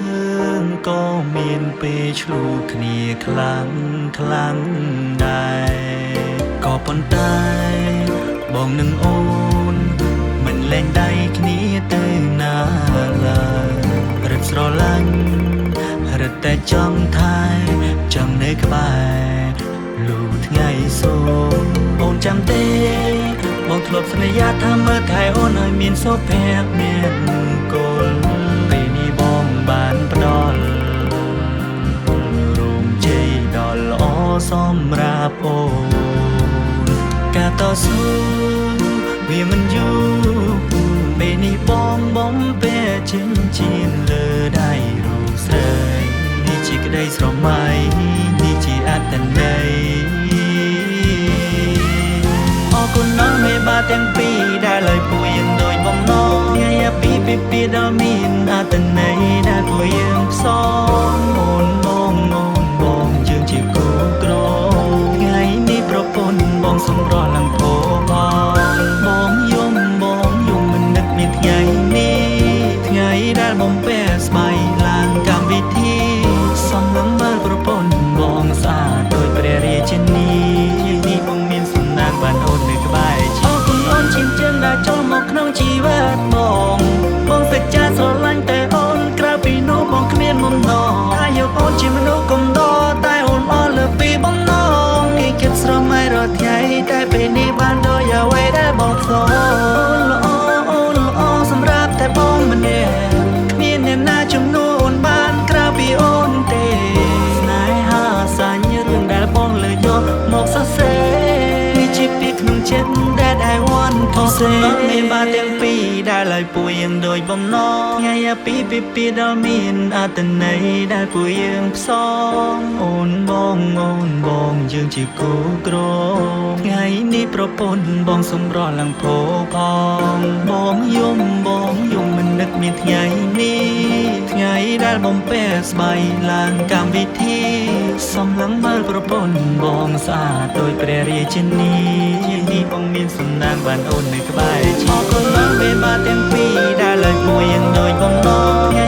យើងក៏មានពេលឆ្លូគ្នាខ្លាំងដែរក៏ប៉ុន្តែបងនឹងអូនមិនលែងដៃគ្នាទៅណាឡើយរឹតស្រឡាញ់រឹតតែចង់ថែចង់នៅក្បែរលូថ្ងៃសូមអូនចាំទេបងធ្លាប់សន្យាថាមើលថែអូនឲ្យមានសុភមង្គលពេលនេះបងបានផ្ដល់រោងជ័យដល់ល្អសម្រាប់អូនការតស៊ូវាមិនយូរពេលនេះបងបំពេចិញ្ចៀនលើដៃរូបស្រីនេះជាក្តីស្រមៃនេះជាអត្តន័យអរគុណណាស់មេបាទាំងពីរដែលឲ្យពួកយើងដូចបំណងថ្ងៃអាពីដល់មានអត្តន័យដែលពួកយើងផ្សំអូនបងយើងជាគូក្រថ្ងៃនេះប្រពន្ធបងសម្រស់ឡើងផោបងយំមិននឹកមានថ្ងៃនេះថ្ងៃដែលបំពេស្បៃឡើងកម្មវិធីសំឡឹងមើលប្រពន្ធបងស្អាតដូចព្រះរាជិនីនេះបងមានសំណាងបានអូននៅក្បែរអរគុណអូនជាជាងដែលចូលមកក្នុងជីវិតបងសច្ចាស្រឡាញ់តែអូនក្រៅពីនោះបងគ្មានមុំណងថាយកអូនជាមនុស្សកំដរតែអូនអស់លើពីបំណងគេគិតស្រមៃរាល់ថ្ងៃតែពេលនេះបានដូចអ្វីដែលបងខ្សោអូនល្អសម្រាប់តែបងម្នាក់គ្មានអ្នកណាជំនួសអូនបានក្រៅពីអូនទេស្នេហាសាញ់រឿងដែលបងលើកយកមកសរសេរនេះជាពាក្យក្នុងចិត្តដែលI want to say មានបាទាំងពីរដែលឲ្យពួកយើងដូចបំណងថ្ងៃអាពីដល់មានអត្តន័យដែលពួកយើងផ្សំអូនបងយើងជាគូក្រថ្ងៃនេះប្រពន្ធបងសម្រស់ឡើងផោផងបងយំមិននឹកមានថ្ងៃនេះថ្ងៃដែលបំពេស្បៃឡើងកម្មវិធីសំឡឹងមើលប្រពន្ធបងស្អាតដូចព្រះរាជិនីនេះបងមានសំណាងបានអូននៅក្បែរអរគុណណាស់ពេលបាទាំងពីរដែលលើកមួយយ៉ាងដូចបំណងថ្ងៃ